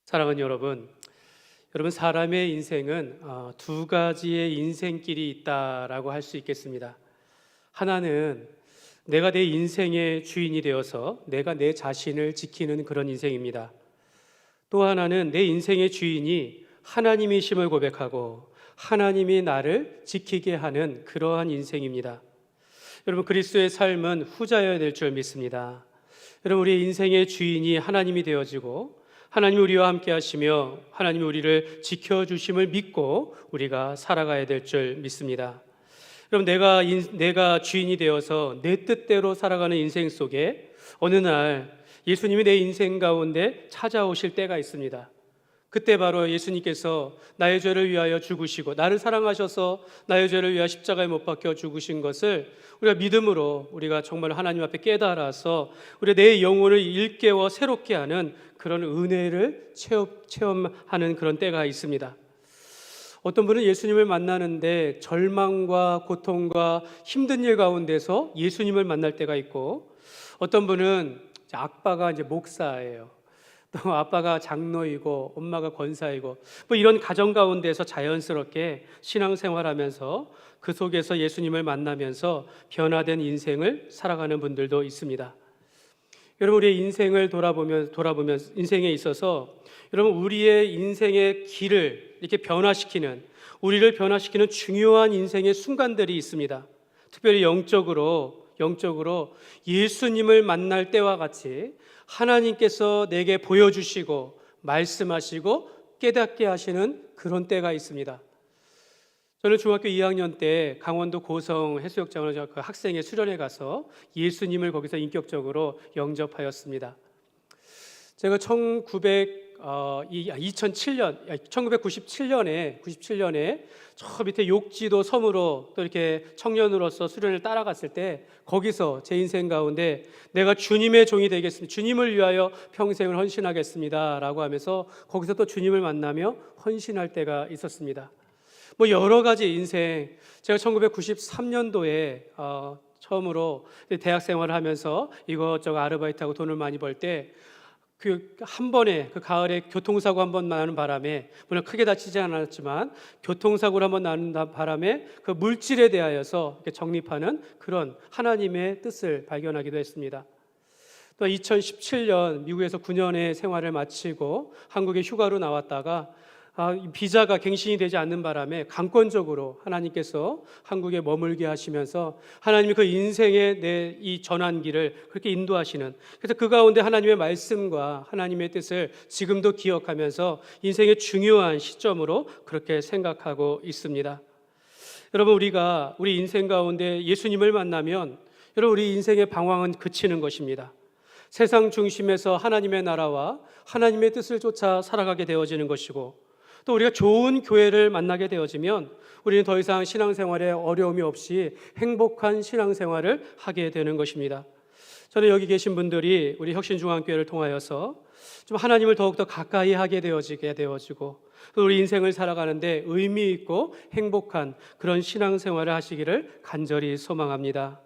사랑하는 여러분 사람의 인생은 두 가지의 인생길이 있다라고 할 수 있겠습니다. 하나는 내가 내 인생의 주인이 되어서 내가 내 자신을 지키는 그런 인생입니다. 또 하나는 내 인생의 주인이 하나님이심을 고백하고 하나님이 나를 지키게 하는 그러한 인생입니다. 여러분, 그리스도의 삶은 후자여야 될 줄 믿습니다. 여러분, 우리의 인생의 주인이 하나님이 되어지고 하나님이 우리와 함께 하시며 하나님이 우리를 지켜주심을 믿고 우리가 살아가야 될 줄 믿습니다. 여러분, 내가 주인이 되어서 내 뜻대로 살아가는 인생 속에 어느 날 예수님이 내 인생 가운데 찾아오실 때가 있습니다. 그때 바로 예수님께서 나의 죄를 위하여 죽으시고 나를 사랑하셔서 나의 죄를 위하여 십자가에 못 박혀 죽으신 것을 우리가 믿음으로 우리가 정말 하나님 앞에 깨달아서 우리 내 영혼을 일깨워 새롭게 하는 그런 은혜를 체험하는 그런 때가 있습니다. 어떤 분은 예수님을 만나는데 절망과 고통과 힘든 일 가운데서 예수님을 만날 때가 있고, 어떤 분은 아빠가 이제 목사예요. 또 아빠가 장로이고 엄마가 권사이고 뭐 이런 가정 가운데서 자연스럽게 신앙생활하면서 그 속에서 예수님을 만나면서 변화된 인생을 살아가는 분들도 있습니다. 여러분, 우리의 인생을 돌아보면 인생에 있어서 여러분 우리의 인생의 길을 이렇게 우리를 변화시키는 중요한 인생의 순간들이 있습니다. 특별히 영적으로 예수님을 만날 때와 같이 하나님께서 내게 보여주시고 말씀하시고 깨닫게 하시는 그런 때가 있습니다. 저는 중학교 2학년 때 강원도 고성 해수욕장으로 그 학생의 수련회 가서 예수님을 거기서 인격적으로 영접하였습니다. 제가 1997년에 저 밑에 욕지도 섬으로 또 이렇게 청년으로서 수련을 따라갔을 때 거기서 제 인생 가운데 내가 주님의 종이 되겠습니다. 주님을 위하여 평생을 헌신하겠습니다. 라고 하면서 거기서 또 주님을 만나며 헌신할 때가 있었습니다. 뭐 여러 가지 인생, 제가 1993년도에 처음으로 대학 생활을 하면서 이것저것 아르바이트하고 돈을 많이 벌 때 한 번에 그 가을에 교통사고 한 번 나는 바람에, 물론 크게 다치지 않았지만 교통사고를 한번 나는 바람에 그 물질에 대하여서 적립하는 그런 하나님의 뜻을 발견하기도 했습니다. 또 2017년 미국에서 9년의 생활을 마치고 한국에 휴가로 나왔다가 비자가 갱신이 되지 않는 바람에 강권적으로 하나님께서 한국에 머물게 하시면서 하나님이 그 인생의 내 이 전환기를 그렇게 인도하시는, 그래서 그 가운데 하나님의 말씀과 하나님의 뜻을 지금도 기억하면서 인생의 중요한 시점으로 그렇게 생각하고 있습니다. 여러분, 우리 인생 가운데 예수님을 만나면 여러분 우리 인생의 방황은 그치는 것입니다. 세상 중심에서 하나님의 나라와 하나님의 뜻을 쫓아 살아가게 되어지는 것이고, 또 우리가 좋은 교회를 만나게 되어지면 우리는 더 이상 신앙생활에 어려움이 없이 행복한 신앙생활을 하게 되는 것입니다. 저는 여기 계신 분들이 우리 혁신중앙교회를 통하여서 좀 하나님을 더욱더 가까이 하게 되어지고 또 우리 인생을 살아가는데 의미 있고 행복한 그런 신앙생활을 하시기를 간절히 소망합니다.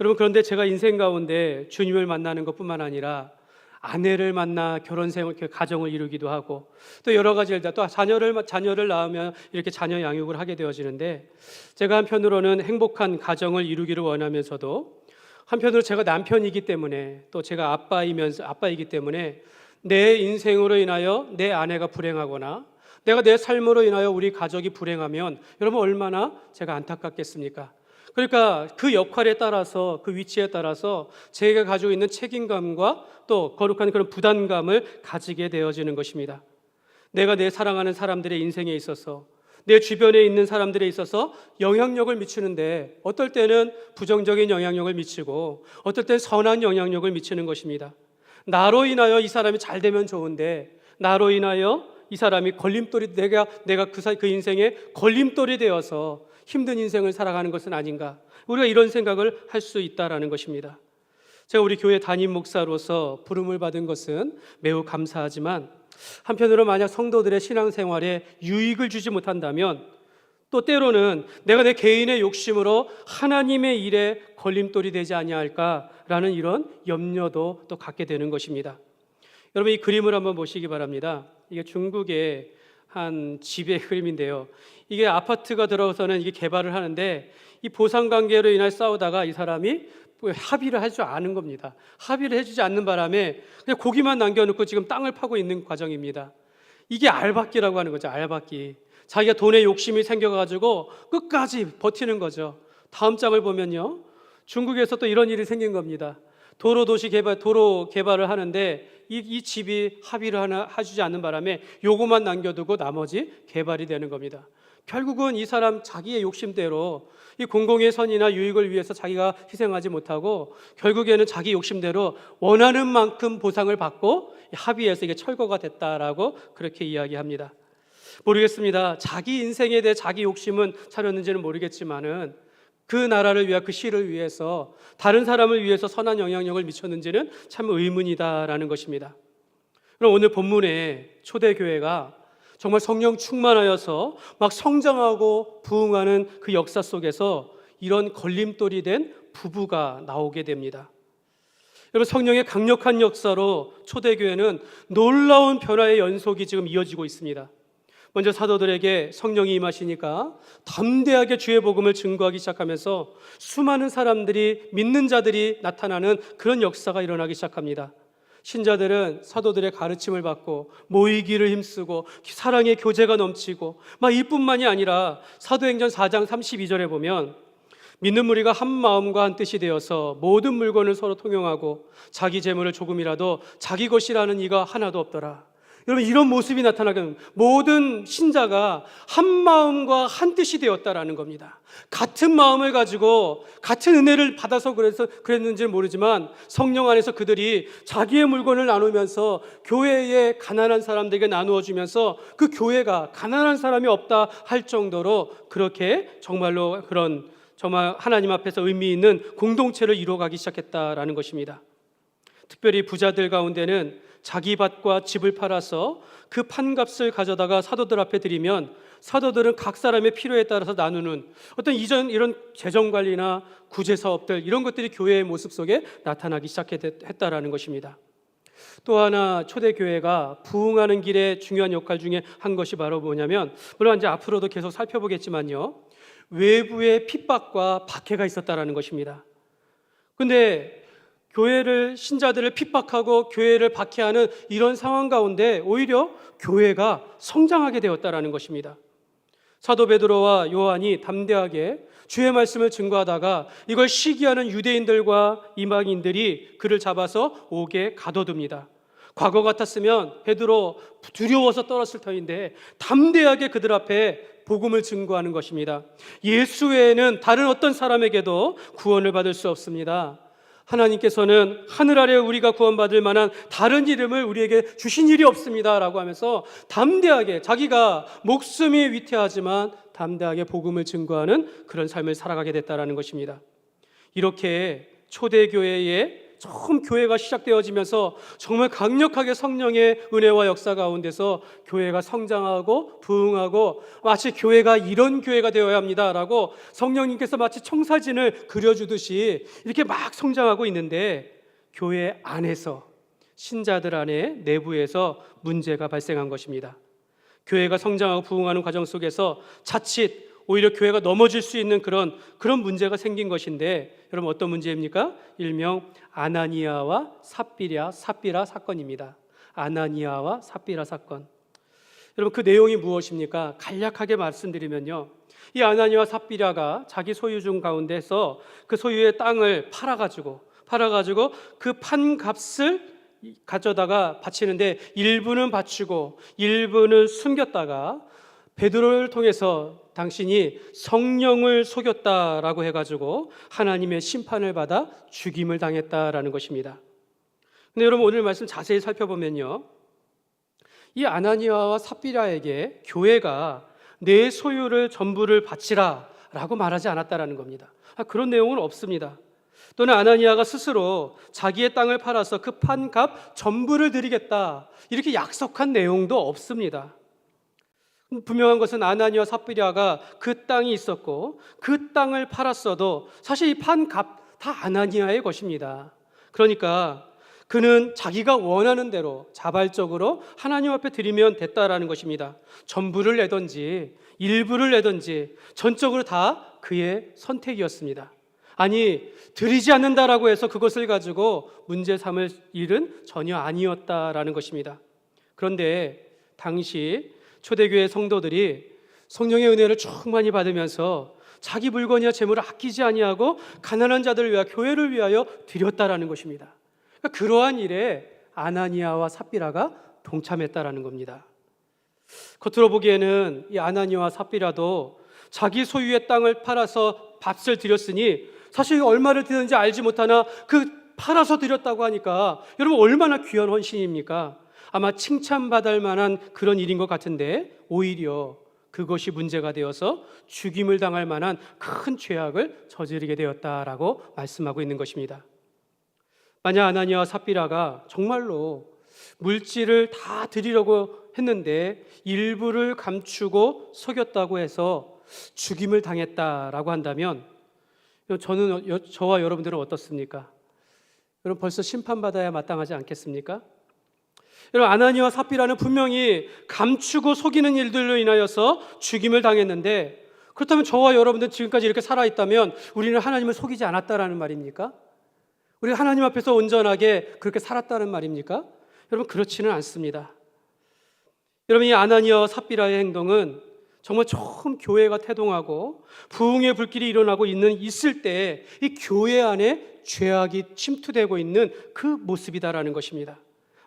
여러분, 그런데 제가 인생 가운데 주님을 만나는 것뿐만 아니라 아내를 만나 결혼생활, 가정을 이루기도 하고 또 여러 가지를 또 자녀를 낳으면 이렇게 자녀 양육을 하게 되어지는데, 제가 한편으로는 행복한 가정을 이루기를 원하면서도 한편으로 제가 남편이기 때문에 또 제가 아빠이기 때문에 내 인생으로 인하여 내 아내가 불행하거나 내가 내 삶으로 인하여 우리 가족이 불행하면 여러분 얼마나 제가 안타깝겠습니까? 그러니까 그 역할에 따라서, 그 위치에 따라서 제가 가지고 있는 책임감과 또 거룩한 그런 부담감을 가지게 되어지는 것입니다. 내가 내 사랑하는 사람들의 인생에 있어서, 내 주변에 있는 사람들에 있어서 영향력을 미치는데 어떨 때는 부정적인 영향력을 미치고 어떨 때는 선한 영향력을 미치는 것입니다. 나로 인하여 이 사람이 잘 되면 좋은데 나로 인하여 이 사람이 내가 그 인생에 걸림돌이 되어서 힘든 인생을 살아가는 것은 아닌가, 우리가 이런 생각을 할 수 있다라는 것입니다. 제가 우리 교회 담임 목사로서 부름을 받은 것은 매우 감사하지만 한편으로 만약 성도들의 신앙생활에 유익을 주지 못한다면 또 때로는 내가 내 개인의 욕심으로 하나님의 일에 걸림돌이 되지 아니할까라는 이런 염려도 또 갖게 되는 것입니다. 여러분, 이 그림을 한번 보시기 바랍니다. 이게 중국의 한 집의 그림인데요. 이게 아파트가 들어서는 이게 개발을 하는데 이 보상 관계로 인해 싸우다가 이 사람이 합의를 하지 않은 겁니다. 합의를 해주지 않는 바람에 그냥 고기만 남겨놓고 지금 땅을 파고 있는 과정입니다. 이게 알박기라고 하는 거죠. 알박기. 자기가 돈에 욕심이 생겨가지고 끝까지 버티는 거죠. 다음 장을 보면요, 중국에서 또 이런 일이 생긴 겁니다. 도로 개발을 하는데 이 집이 합의를 해주지 않는 바람에 요거만 남겨두고 나머지 개발이 되는 겁니다. 결국은 이 사람 자기의 욕심대로 이 공공의 선이나 유익을 위해서 자기가 희생하지 못하고 결국에는 자기 욕심대로 원하는 만큼 보상을 받고 합의해서 이게 철거가 됐다라고 그렇게 이야기합니다. 모르겠습니다. 자기 인생에 대해 자기 욕심은 차렸는지는 모르겠지만은 그 나라를 위해 그 시를 위해서 다른 사람을 위해서 선한 영향력을 미쳤는지는 참 의문이다라는 것입니다. 그럼 오늘 본문에 초대교회가 정말 성령 충만하여서 막 성장하고 부흥하는 그 역사 속에서 이런 걸림돌이 된 부부가 나오게 됩니다. 여러분, 성령의 강력한 역사로 초대교회는 놀라운 변화의 연속이 지금 이어지고 있습니다. 먼저 사도들에게 성령이 임하시니까 담대하게 주의 복음을 증거하기 시작하면서 수많은 사람들이, 믿는 자들이 나타나는 그런 역사가 일어나기 시작합니다. 신자들은 사도들의 가르침을 받고 모이기를 힘쓰고 사랑의 교제가 넘치고 막 이뿐만이 아니라 사도행전 4장 32절에 보면 믿는 무리가 한 마음과 한 뜻이 되어서 모든 물건을 서로 통용하고 자기 재물을 조금이라도 자기 것이라는 이가 하나도 없더라. 여러분, 이런 모습이 나타나는 모든 신자가 한 마음과 한 뜻이 되었다라는 겁니다. 같은 마음을 가지고 같은 은혜를 받아서 그랬는지는 모르지만 성령 안에서 그들이 자기의 물건을 나누면서 교회의 가난한 사람들에게 나누어 주면서 그 교회가 가난한 사람이 없다 할 정도로 그렇게 정말로 그런 정말 하나님 앞에서 의미 있는 공동체를 이루어가기 시작했다라는 것입니다. 특별히 부자들 가운데는 자기 밭과 집을 팔아서 그 판값을 가져다가 사도들 앞에 드리면 사도들은 각 사람의 필요에 따라서 나누는 어떤 이런 재정관리나 구제사업들, 이런 것들이 교회의 모습 속에 나타나기 시작했다라는 것입니다. 또 하나 초대교회가 부흥하는 길에 중요한 역할 중에 한 것이 바로 뭐냐면, 물론 이제 앞으로도 계속 살펴보겠지만요, 외부의 핍박과 박해가 있었다라는 것입니다. 근데 교회를, 신자들을 핍박하고 교회를 박해하는 이런 상황 가운데 오히려 교회가 성장하게 되었다라는 것입니다. 사도 베드로와 요한이 담대하게 주의 말씀을 증거하다가 이걸 시기하는 유대인들과 이방인들이 그를 잡아서 옥에 가둬둡니다. 과거 같았으면 베드로 두려워서 떨었을 터인데 담대하게 그들 앞에 복음을 증거하는 것입니다. 예수 외에는 다른 어떤 사람에게도 구원을 받을 수 없습니다. 하나님께서는 하늘 아래 우리가 구원받을 만한 다른 이름을 우리에게 주신 일이 없습니다 라고 하면서 담대하게, 자기가 목숨이 위태하지만 담대하게 복음을 증거하는 그런 삶을 살아가게 됐다는 것입니다. 이렇게 초대교회에 처음 교회가 시작되어지면서 정말 강력하게 성령의 은혜와 역사 가운데서 교회가 성장하고 부흥하고 마치 교회가 이런 교회가 되어야 합니다라고 성령님께서 마치 청사진을 그려주듯이 이렇게 막 성장하고 있는데, 교회 안에서, 신자들 안에, 내부에서 문제가 발생한 것입니다. 교회가 성장하고 부흥하는 과정 속에서 자칫 오히려 교회가 넘어질 수 있는 그런 문제가 생긴 것인데, 여러분 어떤 문제입니까? 일명 아나니아와 삽비라 사건입니다. 아나니아와 삽비라 사건. 여러분 그 내용이 무엇입니까? 간략하게 말씀드리면요, 이 아나니아와 삽비라가 자기 소유중 가운데서 그 소유의 땅을 팔아가지고 그 판값을 가져다가 바치는데 일부는 바치고 일부는 숨겼다가 베드로를 통해서 당신이 성령을 속였다라고 해가지고 하나님의 심판을 받아 죽임을 당했다라는 것입니다. 근데 여러분 오늘 말씀 자세히 살펴보면요, 이 아나니아와 삽비라에게 교회가 내 소유를 전부를 바치라 라고 말하지 않았다라는 겁니다. 그런 내용은 없습니다. 또는 아나니아가 스스로 자기의 땅을 팔아서 그 판값 전부를 드리겠다 이렇게 약속한 내용도 없습니다. 분명한 것은 아나니아와 삽비라가 그 땅이 있었고 그 땅을 팔았어도 사실 이 판값 다 아나니아의 것입니다. 그러니까 그는 자기가 원하는 대로 자발적으로 하나님 앞에 드리면 됐다라는 것입니다. 전부를 내든지 일부를 내든지 전적으로 다 그의 선택이었습니다. 아니, 드리지 않는다라고 해서 그것을 가지고 문제 삼을 일은 전혀 아니었다라는 것입니다. 그런데 당시 초대교회 성도들이 성령의 은혜를 충만히 받으면서 자기 물건이나 재물을 아끼지 아니하고 가난한 자들을 위하여, 교회를 위하여 드렸다라는 것입니다. 그러니까 그러한 일에 아나니아와 삽비라가 동참했다라는 겁니다. 겉으로 보기에는 이 아나니아와 삽비라도 자기 소유의 땅을 팔아서 값을 드렸으니 사실 얼마를 드렸는지 알지 못하나 그 팔아서 드렸다고 하니까 여러분 얼마나 귀한 헌신입니까? 아마 칭찬받을 만한 그런 일인 것 같은데 오히려 그것이 문제가 되어서 죽임을 당할 만한 큰 죄악을 저지르게 되었다라고 말씀하고 있는 것입니다. 만약 아나니아와 삽비라가 정말로 물질을 다 드리려고 했는데 일부를 감추고 속였다고 해서 죽임을 당했다라고 한다면 저와 여러분들은 어떻습니까? 여러분 벌써 심판받아야 마땅하지 않겠습니까? 여러분 아나니아와 삽비라는 분명히 감추고 속이는 일들로 인하여서 죽임을 당했는데 그렇다면 저와 여러분들 지금까지 이렇게 살아있다면 우리는 하나님을 속이지 않았다라는 말입니까? 우리가 하나님 앞에서 온전하게 그렇게 살았다는 말입니까? 여러분 그렇지는 않습니다. 여러분 이 아나니아와 삽비라의 행동은 정말 처음 교회가 태동하고 부흥의 불길이 일어나고 있을 때 이 교회 안에 죄악이 침투되고 있는 그 모습이다라는 것입니다.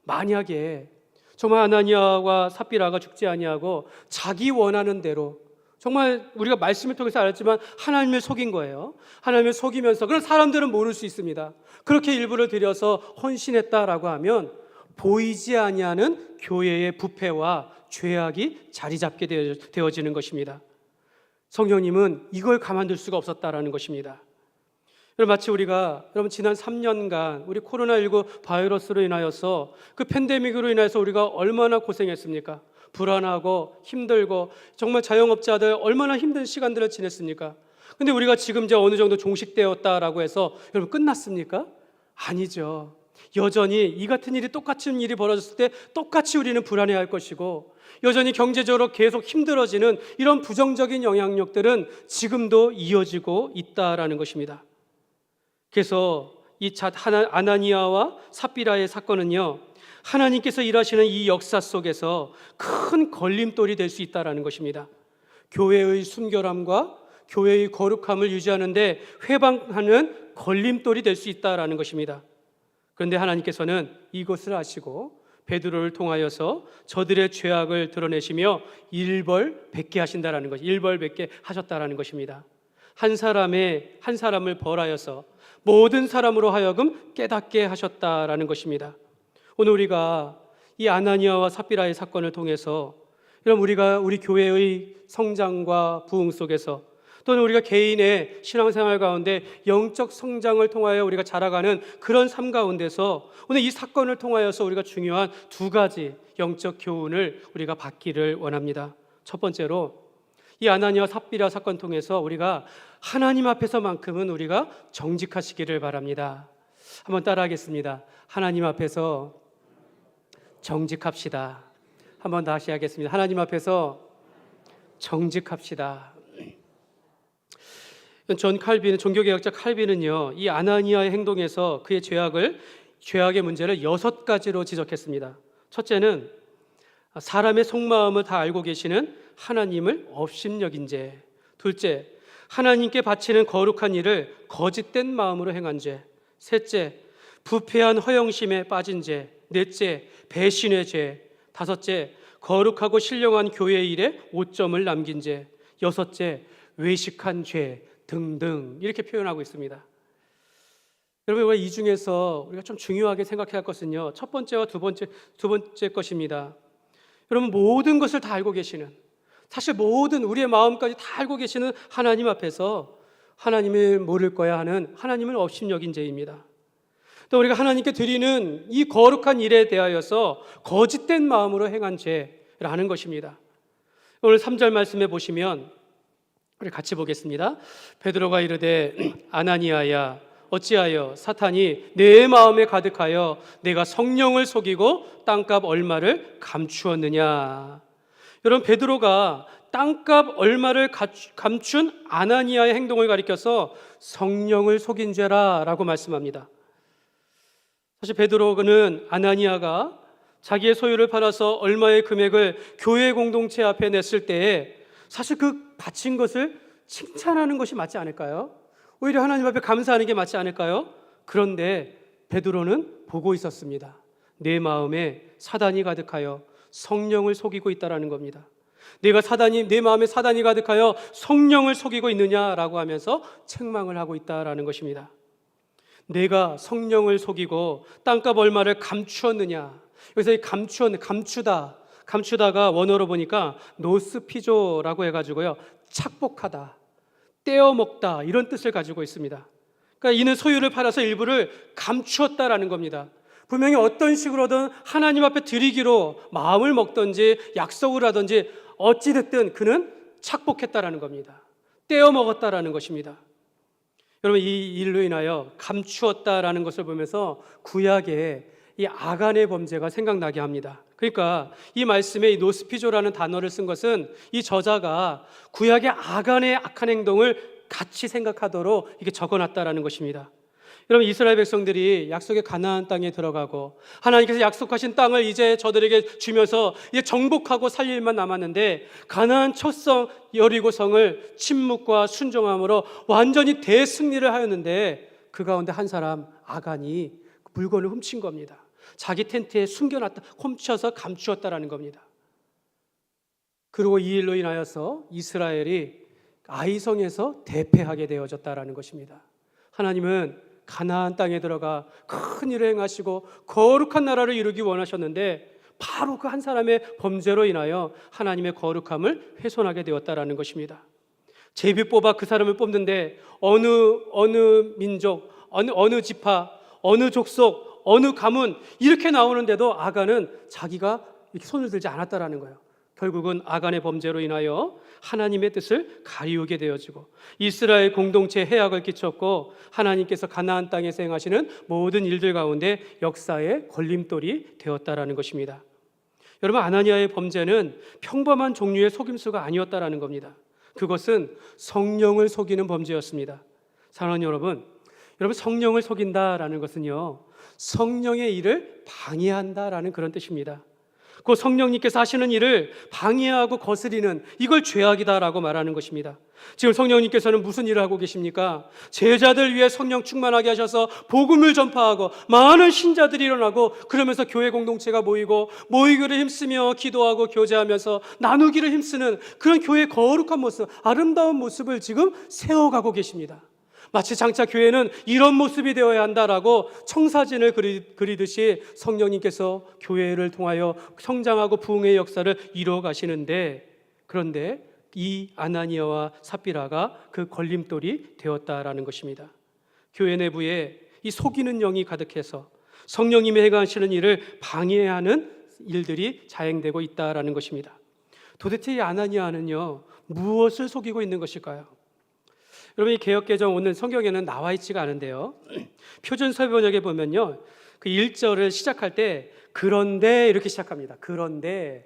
만약에 정말 아나니아와 삽비라가 죽지 아니하고 자기 원하는 대로 정말 우리가 말씀을 통해서 알았지만 하나님을 속인 거예요. 하나님을 속이면서 그런 사람들은 모를 수 있습니다. 그렇게 일부를 들여서 헌신했다라고 하면 보이지 아니하는 교회의 부패와 죄악이 자리 잡게 되어지는 것입니다. 성령님은 이걸 가만둘 수가 없었다라는 것입니다. 마치 우리가 여러분 지난 3년간 우리 코로나19 바이러스로 인하여서 그 팬데믹으로 인해서 우리가 얼마나 고생했습니까? 불안하고 힘들고 정말 자영업자들 얼마나 힘든 시간들을 지냈습니까? 근데 우리가 지금 이제 어느 정도 종식되었다라고 해서 여러분 끝났습니까? 아니죠. 여전히 이 같은 일이 똑같은 일이 벌어졌을 때 똑같이 우리는 불안해할 것이고 여전히 경제적으로 계속 힘들어지는 이런 부정적인 영향력들은 지금도 이어지고 있다라는 것입니다. 그래서 이 아나니아와 삽비라의 사건은요 하나님께서 일하시는 이 역사 속에서 큰 걸림돌이 될 수 있다라는 것입니다. 교회의 순결함과 교회의 거룩함을 유지하는데 회방하는 걸림돌이 될 수 있다라는 것입니다. 그런데 하나님께서는 이것을 아시고 베드로를 통하여서 저들의 죄악을 드러내시며 일벌백계 하신다라는 것, 일벌백계 하셨다라는 것입니다. 한 사람을 벌하여서 모든 사람으로 하여금 깨닫게 하셨다라는 것입니다. 오늘 우리가 이 아나니아와 삽비라의 사건을 통해서 여러분 우리가 우리 교회의 성장과 부흥 속에서 또는 우리가 개인의 신앙생활 가운데 영적 성장을 통하여 우리가 자라가는 그런 삶 가운데서 오늘 이 사건을 통하여서 우리가 중요한 두 가지 영적 교훈을 우리가 받기를 원합니다. 첫 번째로 이 아나니아와 삽비라 사건 통해서 우리가 하나님 앞에서만큼은 우리가 정직하시기를 바랍니다. 한번 따라하겠습니다. 하나님 앞에서 정직합시다. 한번 다시 하겠습니다. 하나님 앞에서 정직합시다. 존 칼빈, 종교개혁자 칼빈은요, 이 아나니아의 행동에서 그의 죄악의 문제를 6가지로 지적했습니다. 첫째는 사람의 속마음을 다 알고 계시는 하나님을 업신여긴 죄. 둘째, 하나님께 바치는 거룩한 일을 거짓된 마음으로 행한 죄. 셋째, 부패한 허영심에 빠진 죄. 넷째, 배신의 죄. 다섯째, 거룩하고 신령한 교회 일에 오점을 남긴 죄. 여섯째, 외식한 죄 등등 이렇게 표현하고 있습니다. 여러분 우리가 이 중에서 우리가 좀 중요하게 생각해야 할 것은요 첫 번째와 두 번째 것입니다. 여러분 모든 것을 다 알고 계시는 사실 모든 우리의 마음까지 다 알고 계시는 하나님 앞에서 하나님을 모를 거야 하는 하나님을 업신여긴 죄입니다. 또 우리가 하나님께 드리는 이 거룩한 일에 대하여서 거짓된 마음으로 행한 죄라는 것입니다. 오늘 3절 말씀에 보시면 우리 같이 보겠습니다. 베드로가 이르되 아나니아야 어찌하여 사탄이 내 마음에 가득하여 내가 성령을 속이고 땅값 얼마를 감추었느냐. 여러분, 베드로가 땅값 얼마를 감춘 아나니아의 행동을 가리켜서 성령을 속인 죄라 라고 말씀합니다. 사실 베드로는 아나니아가 자기의 소유를 팔아서 얼마의 금액을 교회 공동체 앞에 냈을 때에 사실 그 바친 것을 칭찬하는 것이 맞지 않을까요? 오히려 하나님 앞에 감사하는 게 맞지 않을까요? 그런데 베드로는 보고 있었습니다. 내 마음에 사단이 가득하여 성령을 속이고 있다라는 겁니다. 내 마음에 사단이 가득하여 성령을 속이고 있느냐라고 하면서 책망을 하고 있다라는 것입니다. 내가 성령을 속이고 땅값 얼마를 감추었느냐. 여기서 이 감추다가 원어로 보니까 노스피조라고 해가지고요, 착복하다, 떼어먹다, 이런 뜻을 가지고 있습니다. 그러니까 이는 소유를 팔아서 일부를 감추었다라는 겁니다. 분명히 어떤 식으로든 하나님 앞에 드리기로 마음을 먹든지 약속을 하든지 어찌됐든 그는 착복했다라는 겁니다. 떼어먹었다라는 것입니다. 여러분, 이 일로 인하여 감추었다라는 것을 보면서 구약의 이 아간의 범죄가 생각나게 합니다. 그러니까 이 말씀에 이 노스피조라는 단어를 쓴 것은 이 저자가 구약의 아간의 악한 행동을 같이 생각하도록 이렇게 적어놨다라는 것입니다. 여러분, 이스라엘 백성들이 약속의 가나안 땅에 들어가고 하나님께서 약속하신 땅을 이제 저들에게 주면서 이제 정복하고 살 일만 남았는데, 가나안 첫성 여리고성을 침묵과 순종함으로 완전히 대승리를 하였는데, 그 가운데 한 사람 아간이 물건을 훔친 겁니다. 자기 텐트에 숨겨놨다, 훔쳐서 감추었다라는 겁니다. 그리고 이 일로 인하여서 이스라엘이 아이성에서 대패하게 되어졌다라는 것입니다. 하나님은 가나안 땅에 들어가 큰 일을 행하시고 거룩한 나라를 이루기 원하셨는데, 바로 그 한 사람의 범죄로 인하여 하나님의 거룩함을 훼손하게 되었다라는 것입니다. 제비 뽑아 그 사람을 뽑는데 어느 민족, 어느 지파, 어느 족속, 어느 가문 이렇게 나오는데도 아간은 자기가 이렇게 손을 들지 않았다라는 거예요. 결국은 아간의 범죄로 인하여 하나님의 뜻을 가리우게 되어지고 이스라엘 공동체에 해악을 끼쳤고, 하나님께서 가나안 땅에서 행하시는 모든 일들 가운데 역사의 걸림돌이 되었다라는 것입니다. 여러분, 아나니아의 범죄는 평범한 종류의 속임수가 아니었다라는 겁니다. 그것은 성령을 속이는 범죄였습니다. 사랑하는 여러분, 성령을 속인다라는 것은요, 성령의 일을 방해한다라는 그런 뜻입니다. 그 성령님께서 하시는 일을 방해하고 거스리는, 이걸 죄악이다라고 말하는 것입니다. 지금 성령님께서는 무슨 일을 하고 계십니까? 제자들 위해 성령 충만하게 하셔서 복음을 전파하고 많은 신자들이 일어나고, 그러면서 교회 공동체가 모이기를 힘쓰며 기도하고 교제하면서 나누기를 힘쓰는 그런 교회의 거룩한 모습, 아름다운 모습을 지금 세워가고 계십니다. 마치 장차 교회는 이런 모습이 되어야 한다라고 청사진을 그리듯이 성령님께서 교회를 통하여 성장하고 부흥의 역사를 이루어 가시는데, 그런데 이 아나니아와 삽비라가 그 걸림돌이 되었다라는 것입니다. 교회 내부에 이 속이는 영이 가득해서 성령님이 행하시는 일을 방해하는 일들이 자행되고 있다라는 것입니다. 도대체 이 아나니아는요, 무엇을 속이고 있는 것일까요? 여러분, 이 개역개정 오늘 성경에는 나와 있지가 않은데요, 표준서번역에 보면요, 그 1절을 시작할 때 그런데 이렇게 시작합니다. 그런데,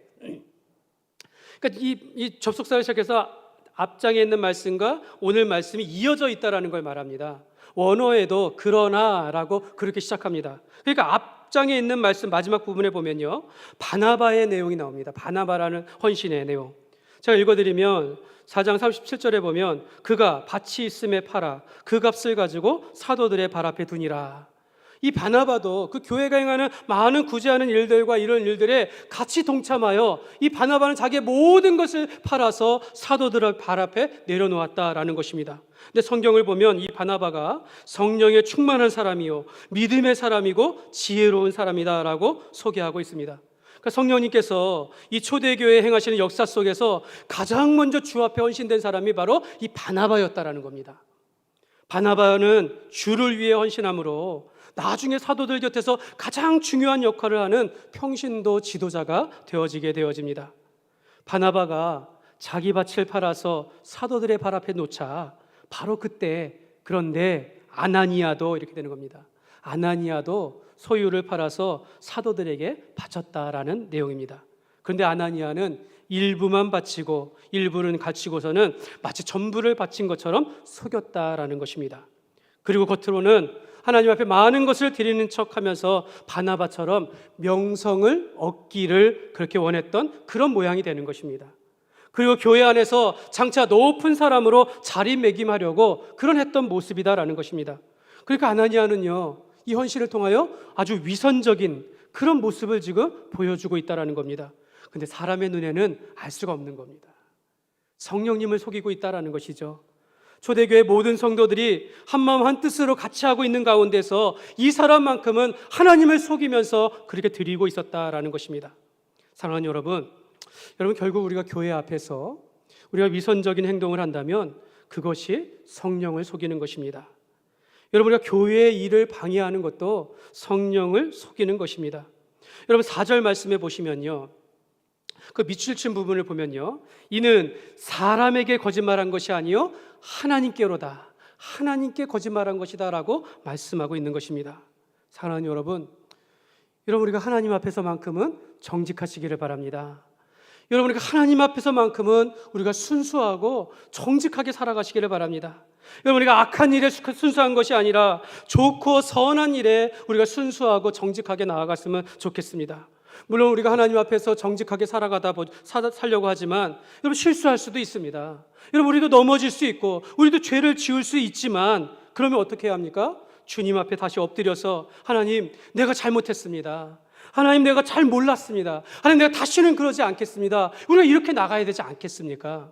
그러니까 이 접속사를 시작해서 앞장에 있는 말씀과 오늘 말씀이 이어져 있다라는 걸 말합니다. 원어에도 그러나라고 그렇게 시작합니다. 그러니까 앞장에 있는 말씀 마지막 부분에 보면요, 바나바의 내용이 나옵니다. 바나바라는 헌신의 내용. 제가 읽어드리면 4장 37절에 보면 그가 밭이 있음에 팔아 그 값을 가지고 사도들의 발 앞에 두니라. 이 바나바도 그 교회가 행하는 많은 구제하는 일들과 이런 일들에 같이 동참하여 이 바나바는 자기의 모든 것을 팔아서 사도들의 발 앞에 내려놓았다라는 것입니다. 근데 성경을 보면 이 바나바가 성령에 충만한 사람이요 믿음의 사람이고 지혜로운 사람이다라고 소개하고 있습니다. 성령님께서 이 초대교회에 행하시는 역사 속에서 가장 먼저 주 앞에 헌신된 사람이 바로 이 바나바였다라는 겁니다. 바나바는 주를 위해 헌신함으로 나중에 사도들 곁에서 가장 중요한 역할을 하는 평신도 지도자가 되어집니다. 바나바가 자기 밭을 팔아서 사도들의 발 앞에 놓자 바로 그때, 그런데 아나니아도 이렇게 되는 겁니다. 아나니아도 소유를 팔아서 사도들에게 바쳤다라는 내용입니다. 그런데 아나니아는 일부만 바치고 일부는 갖추고서는 마치 전부를 바친 것처럼 속였다라는 것입니다. 그리고 겉으로는 하나님 앞에 많은 것을 드리는 척하면서 바나바처럼 명성을 얻기를 그렇게 원했던 그런 모양이 되는 것입니다. 그리고 교회 안에서 장차 높은 사람으로 자리매김하려고 그런 했던 모습이다라는 것입니다. 그러니까 아나니아는요, 이 헌신을 통하여 아주 위선적인 그런 모습을 지금 보여주고 있다라는 겁니다. 근데 사람의 눈에는 알 수가 없는 겁니다. 성령님을 속이고 있다라는 것이죠. 초대교회 모든 성도들이 한마음 한뜻으로 같이 하고 있는 가운데서 이 사람만큼은 하나님을 속이면서 그렇게 드리고 있었다라는 것입니다. 사랑하는 여러분 결국 우리가 교회 앞에서 우리가 위선적인 행동을 한다면 그것이 성령을 속이는 것입니다. 여러분, 우리가 교회의 일을 방해하는 것도 성령을 속이는 것입니다. 여러분 4절 말씀에 보시면요, 그 밑줄 친 부분을 보면요, 이는 사람에게 거짓말한 것이 아니요 하나님께로다, 하나님께 거짓말한 것이다 라고 말씀하고 있는 것입니다. 사랑하는 여러분 우리가 하나님 앞에서만큼은 정직하시기를 바랍니다. 여러분, 우리가 하나님 앞에서만큼은 우리가 순수하고 정직하게 살아가시기를 바랍니다. 여러분, 우리가 악한 일에 순수한 것이 아니라 좋고 선한 일에 우리가 순수하고 정직하게 나아갔으면 좋겠습니다. 물론 우리가 하나님 앞에서 정직하게 살려고 하지만 여러분 실수할 수도 있습니다. 여러분, 우리도 넘어질 수 있고 우리도 죄를 지을 수 있지만 그러면 어떻게 해야 합니까? 주님 앞에 다시 엎드려서 하나님, 내가 잘못했습니다. 하나님, 내가 잘 몰랐습니다. 하나님, 내가 다시는 그러지 않겠습니다. 우리가 이렇게 나가야 되지 않겠습니까?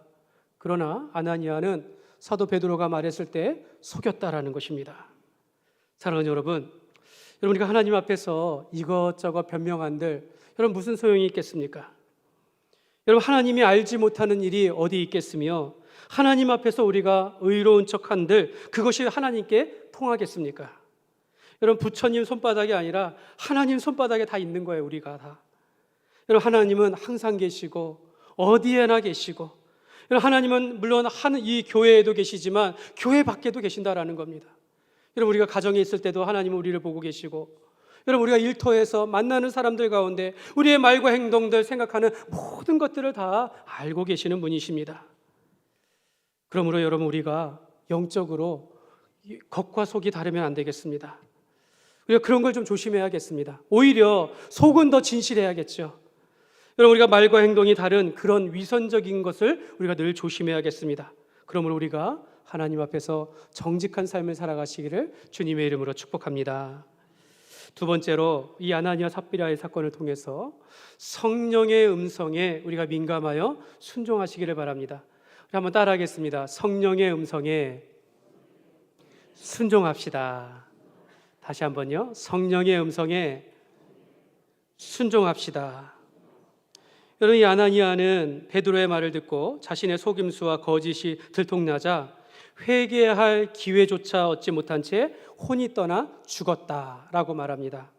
그러나 아나니아는 사도 베드로가 말했을 때 속였다라는 것입니다. 사랑하는 여러분 우리가 하나님 앞에서 이것저것 변명한들 여러분 무슨 소용이 있겠습니까? 여러분, 하나님이 알지 못하는 일이 어디 있겠으며 하나님 앞에서 우리가 의로운 척한들 그것이 하나님께 통하겠습니까? 여러분, 부처님 손바닥이 아니라 하나님 손바닥에 다 있는 거예요. 우리가 다. 여러분, 하나님은 항상 계시고 어디에나 계시고, 여러분, 하나님은 물론 이 교회에도 계시지만 교회 밖에도 계신다라는 겁니다. 여러분, 우리가 가정에 있을 때도 하나님은 우리를 보고 계시고, 여러분, 우리가 일터에서 만나는 사람들 가운데 우리의 말과 행동들, 생각하는 모든 것들을 다 알고 계시는 분이십니다. 그러므로 여러분, 우리가 영적으로 겉과 속이 다르면 안 되겠습니다. 우리가 그런 걸 좀 조심해야겠습니다. 오히려 속은 더 진실해야겠죠. 여러분, 우리가 말과 행동이 다른 그런 위선적인 것을 우리가 늘 조심해야겠습니다. 그러므로 우리가 하나님 앞에서 정직한 삶을 살아가시기를 주님의 이름으로 축복합니다. 두 번째로 이 아나니아 삽비라의 사건을 통해서 성령의 음성에 우리가 민감하여 순종하시기를 바랍니다. 우리 한번 따라하겠습니다. 성령의 음성에 순종합시다. 다시 한번요. 성령의 음성에 순종합시다. 여러분, 이 아나니아는 베드로의 말을 듣고 자신의 속임수와 거짓이 들통나자 회개할 기회조차 얻지 못한 채 혼이 떠나 죽었다라고 말합니다.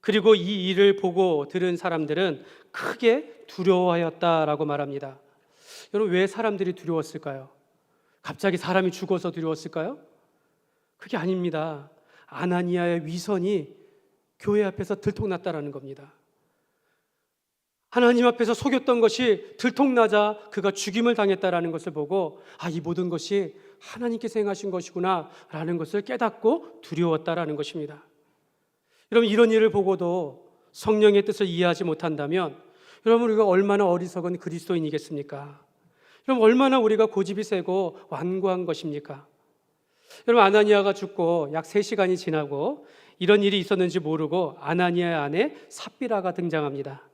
그리고 이 일을 보고 들은 사람들은 크게 두려워하였다라고 말합니다. 여러분, 왜 사람들이 두려웠을까요? 갑자기 사람이 죽어서 두려웠을까요? 그게 아닙니다. 아나니아의 위선이 교회 앞에서 들통났다라는 겁니다. 하나님 앞에서 속였던 것이 들통나자 그가 죽임을 당했다라는 것을 보고 이 모든 것이 하나님께서 행하신 것이구나 라는 것을 깨닫고 두려웠다라는 것입니다. 여러분, 이런 일을 보고도 성령의 뜻을 이해하지 못한다면 여러분, 우리가 얼마나 어리석은 그리스도인이겠습니까? 여러분, 얼마나 우리가 고집이 세고 완고한 것입니까? 여러분, 아나니아가 죽고 약 3시간이 지나고 이런 일이 있었는지 모르고 아나니아의 아내 삽비라가 등장합니다.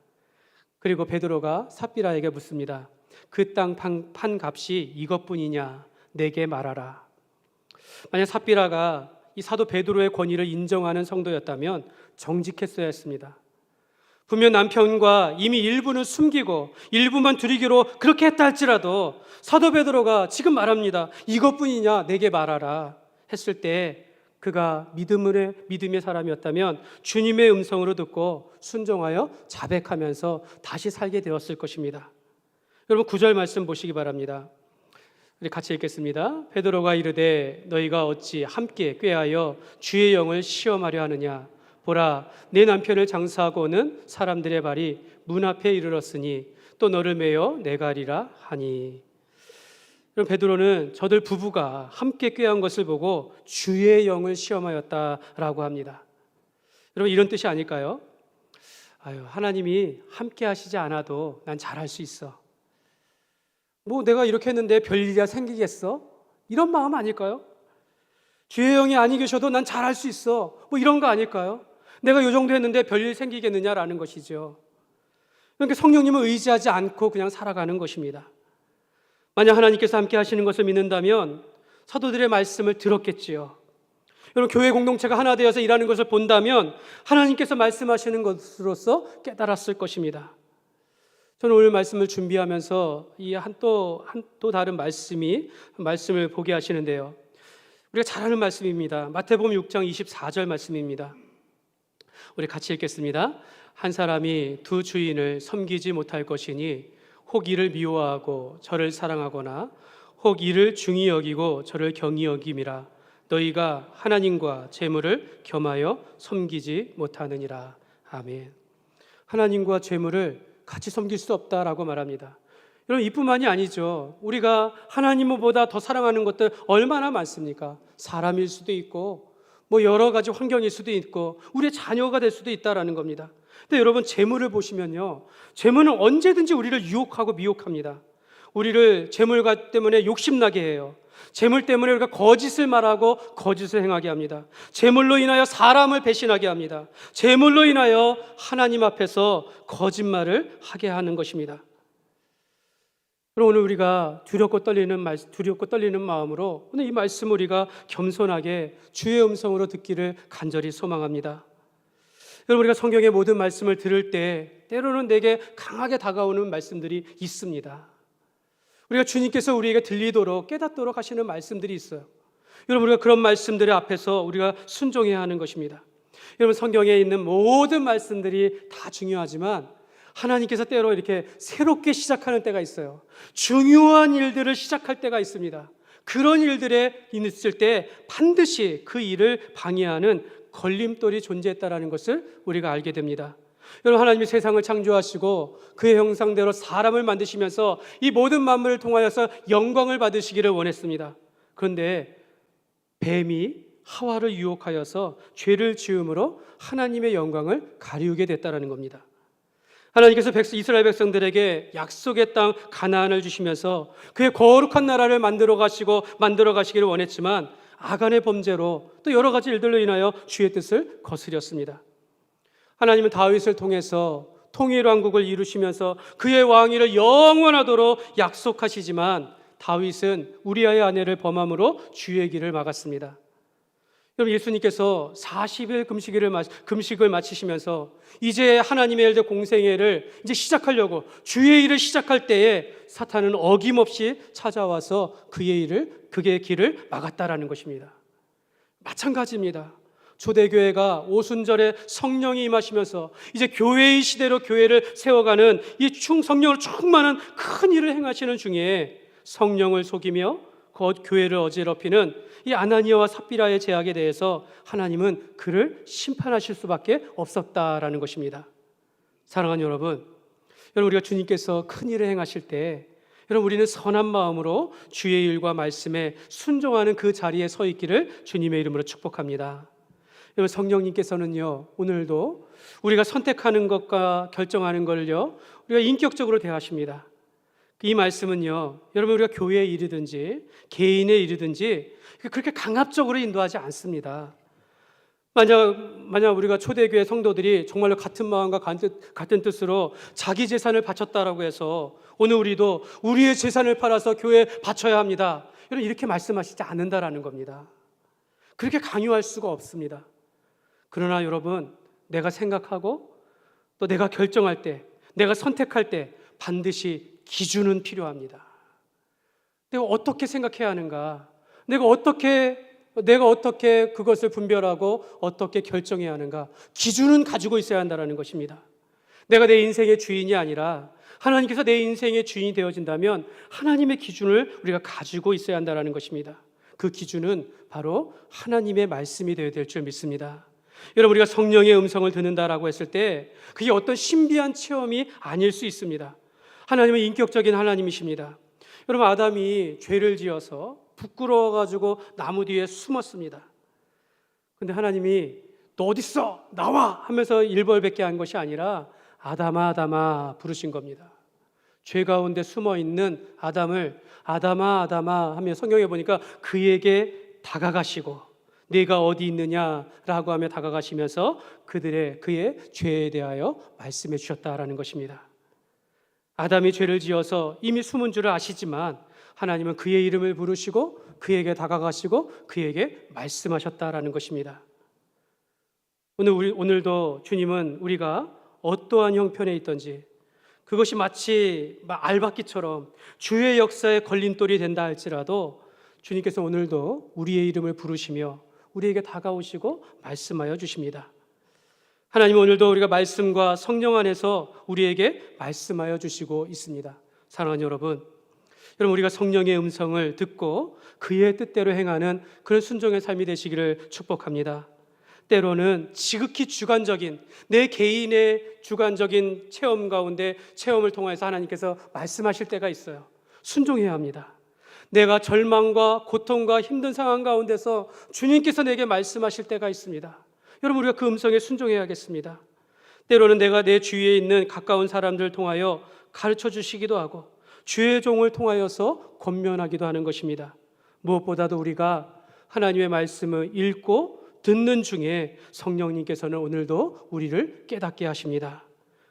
그리고 베드로가 삽비라에게 묻습니다. 그 땅 판 값이 이것뿐이냐? 내게 말하라. 만약 삽비라가 이 사도 베드로의 권위를 인정하는 성도였다면 정직했어야 했습니다. 분명 남편과 이미 일부는 숨기고 일부만 두리기로 그렇게 했다 할지라도 사도 베드로가 지금 말합니다. 이것뿐이냐? 내게 말하라 했을 때 그가 믿음의 사람이었다면 주님의 음성으로 듣고 순종하여 자백하면서 다시 살게 되었을 것입니다. 여러분, 9절 말씀 보시기 바랍니다. 우리 같이 읽겠습니다. 베드로가 이르되 너희가 어찌 함께 꾀하여 주의 영을 시험하려 하느냐. 보라, 내 남편을 장사하고 오는 사람들의 발이 문 앞에 이르렀으니 또 너를 메어 내가리라 하니. 그럼 베드로는 저들 부부가 함께 꾀한 것을 보고 주의 영을 시험하였다라고 합니다. 여러분, 이런 뜻이 아닐까요? 하나님이 함께 하시지 않아도 난 잘할 수 있어. 뭐 내가 이렇게 했는데 별일이야 생기겠어? 이런 마음 아닐까요? 주의 영이 아니 계셔도 난 잘할 수 있어. 뭐 이런 거 아닐까요? 내가 이 정도 했는데 별일 생기겠느냐라는 것이죠. 그러니까 성령님을 의지하지 않고 그냥 살아가는 것입니다. 만약 하나님께서 함께 하시는 것을 믿는다면 사도들의 말씀을 들었겠지요. 여러분, 교회 공동체가 하나 되어서 일하는 것을 본다면 하나님께서 말씀하시는 것으로서 깨달았을 것입니다. 저는 오늘 말씀을 준비하면서 또 다른 말씀을 보게 하시는데요. 우리가 잘 아는 말씀입니다. 마태복음 6장 24절 말씀입니다. 우리 같이 읽겠습니다. 한 사람이 두 주인을 섬기지 못할 것이니 혹 이를 미워하고 저를 사랑하거나 혹 이를 중히 여기고 저를 경히 여김이라. 너희가 하나님과 재물을 겸하여 섬기지 못하느니라. 아멘. 하나님과 재물을 같이 섬길 수 없다라고 말합니다. 여러분, 이뿐만이 아니죠. 우리가 하나님보다 더 사랑하는 것들 얼마나 많습니까? 사람일 수도 있고 뭐 여러 가지 환경일 수도 있고 우리의 자녀가 될 수도 있다라는 겁니다. 근데 여러분, 재물을 보시면요, 재물은 언제든지 우리를 유혹하고 미혹합니다. 우리를 재물 때문에 욕심나게 해요. 재물 때문에 우리가 거짓을 말하고 거짓을 행하게 합니다. 재물로 인하여 사람을 배신하게 합니다. 재물로 인하여 하나님 앞에서 거짓말을 하게 하는 것입니다. 그럼 오늘 우리가 두렵고 떨리는 마음으로 오늘 이 말씀을 우리가 겸손하게 주의 음성으로 듣기를 간절히 소망합니다. 여러분, 우리가 성경의 모든 말씀을 들을 때 때로는 내게 강하게 다가오는 말씀들이 있습니다. 우리가 주님께서 우리에게 들리도록 깨닫도록 하시는 말씀들이 있어요. 여러분, 우리가 그런 말씀들의 앞에서 우리가 순종해야 하는 것입니다. 여러분, 성경에 있는 모든 말씀들이 다 중요하지만 하나님께서 때로 이렇게 새롭게 시작하는 때가 있어요. 중요한 일들을 시작할 때가 있습니다. 그런 일들에 있을 때 반드시 그 일을 방해하는 걸림돌이 존재했다라는 것을 우리가 알게 됩니다. 여러분, 하나님이 세상을 창조하시고 그의 형상대로 사람을 만드시면서 이 모든 만물을 통하여서 영광을 받으시기를 원했습니다. 그런데 뱀이 하와를 유혹하여서 죄를 지음으로 하나님의 영광을 가리우게 됐다는 겁니다. 하나님께서 이스라엘 백성들에게 약속의 땅 가나안을 주시면서 그의 거룩한 나라를 만들어 가시기를 원했지만 아간의 범죄로 또 여러 가지 일들로 인하여 주의 뜻을 거스렸습니다. 하나님은 다윗을 통해서 통일왕국을 이루시면서 그의 왕위를 영원하도록 약속하시지만 다윗은 우리아의 아내를 범함으로 주의 길을 막았습니다. 여러분, 예수님께서 40일 금식을 마치시면서 이제 하나님의 일들 공생애를 이제 시작하려고 주의 일을 시작할 때에 사탄은 어김없이 찾아와서 그의 길을 막았다라는 것입니다. 마찬가지입니다. 초대교회가 오순절에 성령이 임하시면서 이제 교회의 시대로 교회를 세워가는 이 성령으로 충만한 큰 일을 행하시는 중에 성령을 속이며 교회를 어지럽히는 이 아나니아와 삽비라의 죄악에 대해서 하나님은 그를 심판하실 수밖에 없었다라는 것입니다. 사랑하는 여러분, 우리가 주님께서 큰 일을 행하실 때 여러분, 우리는 선한 마음으로 주의 일과 말씀에 순종하는 그 자리에 서 있기를 주님의 이름으로 축복합니다. 여러분, 성령님께서는요, 오늘도 우리가 선택하는 것과 결정하는 걸요, 우리가 인격적으로 대하십니다. 이 말씀은요, 여러분, 우리가 교회의 일이든지 개인의 일이든지 그렇게 강압적으로 인도하지 않습니다. 만약 우리가 초대교회 성도들이 정말로 같은 마음과 같은 뜻으로 자기 재산을 바쳤다라고 해서 오늘 우리도 우리의 재산을 팔아서 교회에 바쳐야 합니다, 여러분, 이렇게 말씀하시지 않는다라는 겁니다. 그렇게 강요할 수가 없습니다. 그러나 여러분, 내가 생각하고 또 내가 결정할 때, 내가 선택할 때 반드시 기준은 필요합니다. 내가 어떻게 생각해야 하는가? 내가 어떻게 그것을 분별하고 어떻게 결정해야 하는가? 기준은 가지고 있어야 한다는 것입니다. 내가 내 인생의 주인이 아니라 하나님께서 내 인생의 주인이 되어진다면 하나님의 기준을 우리가 가지고 있어야 한다는 것입니다. 그 기준은 바로 하나님의 말씀이 되어야 될 줄 믿습니다. 여러분, 우리가 성령의 음성을 듣는다라고 했을 때 그게 어떤 신비한 체험이 아닐 수 있습니다. 하나님은 인격적인 하나님이십니다. 여러분, 아담이 죄를 지어서 부끄러워가지고 나무 뒤에 숨었습니다. 근데 하나님이 너 어디 있어? 나와! 하면서 일벌백계 한 것이 아니라 아담아 아담아 부르신 겁니다. 죄 가운데 숨어있는 아담을 아담아 아담아 하며 성경에 보니까 그에게 다가가시고 네가 어디 있느냐라고 하며 다가가시면서 그의 죄에 대하여 말씀해 주셨다라는 것입니다. 아담이 죄를 지어서 이미 숨은 줄을 아시지만 하나님은 그의 이름을 부르시고 그에게 다가가시고 그에게 말씀하셨다라는 것입니다. 오늘도 주님은 우리가 어떠한 형편에 있든지 그것이 마치 알박기처럼 주의 역사에 걸림돌이 된다 할지라도 주님께서 오늘도 우리의 이름을 부르시며 우리에게 다가오시고 말씀하여 주십니다. 하나님은 오늘도 우리가 말씀과 성령 안에서 우리에게 말씀하여 주시고 있습니다. 사랑하는 여러분, 우리가 성령의 음성을 듣고 그의 뜻대로 행하는 그런 순종의 삶이 되시기를 축복합니다. 때로는 지극히 주관적인 내 개인의 주관적인 체험 가운데 체험을 통해서 하나님께서 말씀하실 때가 있어요. 순종해야 합니다. 내가 절망과 고통과 힘든 상황 가운데서 주님께서 내게 말씀하실 때가 있습니다. 여러분, 우리가 그 음성에 순종해야겠습니다. 때로는 내가 내 주위에 있는 가까운 사람들을 통하여 가르쳐 주시기도 하고 주의 종을 통하여서 권면하기도 하는 것입니다. 무엇보다도 우리가 하나님의 말씀을 읽고 듣는 중에 성령님께서는 오늘도 우리를 깨닫게 하십니다.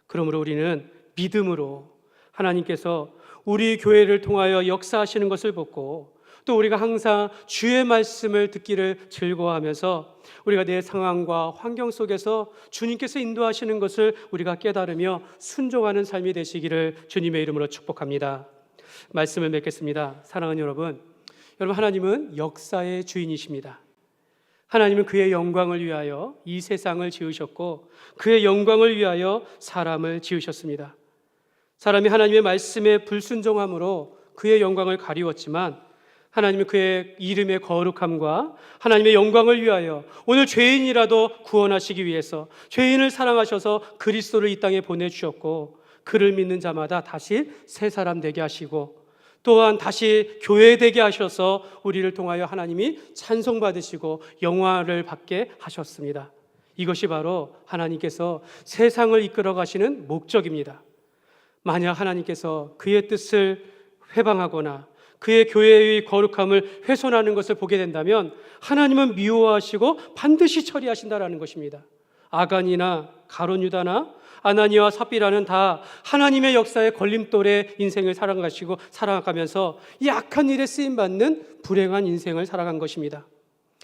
그러므로 우리는 믿음으로 하나님께서 우리 교회를 통하여 역사하시는 것을 보고 또 우리가 항상 주의 말씀을 듣기를 즐거워하면서 우리가 내 상황과 환경 속에서 주님께서 인도하시는 것을 우리가 깨달으며 순종하는 삶이 되시기를 주님의 이름으로 축복합니다. 말씀을 맺겠습니다. 사랑하는 여러분, 하나님은 역사의 주인이십니다. 하나님은 그의 영광을 위하여 이 세상을 지으셨고 그의 영광을 위하여 사람을 지으셨습니다. 사람이 하나님의 말씀에 불순종함으로 그의 영광을 가리웠지만 하나님은 그의 이름의 거룩함과 하나님의 영광을 위하여 오늘 죄인이라도 구원하시기 위해서 죄인을 사랑하셔서 그리스도를 이 땅에 보내주셨고 그를 믿는 자마다 다시 새 사람 되게 하시고 또한 다시 교회되게 하셔서 우리를 통하여 하나님이 찬송받으시고 영화를 받게 하셨습니다. 이것이 바로 하나님께서 세상을 이끌어 가시는 목적입니다. 만약 하나님께서 그의 뜻을 회방하거나 그의 교회의 거룩함을 훼손하는 것을 보게 된다면 하나님은 미워하시고 반드시 처리하신다라는 것입니다. 아간이나 가룟 유다나 아나니아와 삽비라는 다 하나님의 역사에 걸림돌의 인생을 살아가면서 약한 일에 쓰임받는 불행한 인생을 살아간 것입니다.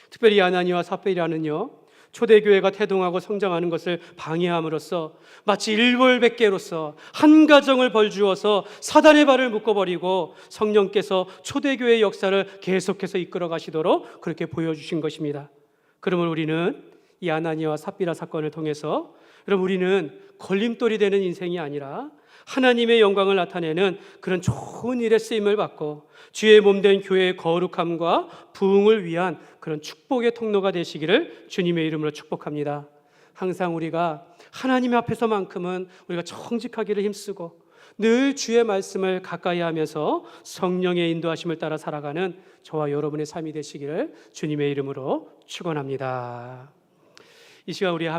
특별히 아나니아와 삽비라는요, 초대교회가 태동하고 성장하는 것을 방해함으로써 마치 일벌백계로서 한 가정을 벌주어서 사단의 발을 묶어버리고 성령께서 초대교회의 역사를 계속해서 이끌어 가시도록 그렇게 보여주신 것입니다. 그러면 우리는 이 아나니아와 삽비라 사건을 통해서 우리는 걸림돌이 되는 인생이 아니라 하나님의 영광을 나타내는 그런 좋은 일에 쓰임을 받고 주의 몸된 교회의 거룩함과 부흥을 위한 그런 축복의 통로가 되시기를 주님의 이름으로 축복합니다. 항상 우리가 하나님 앞에서만큼은 우리가 정직하기를 힘쓰고 늘 주의 말씀을 가까이 하면서 성령의 인도하심을 따라 살아가는 저와 여러분의 삶이 되시기를 주님의 이름으로 축원합니다. 이 시간 우리 함께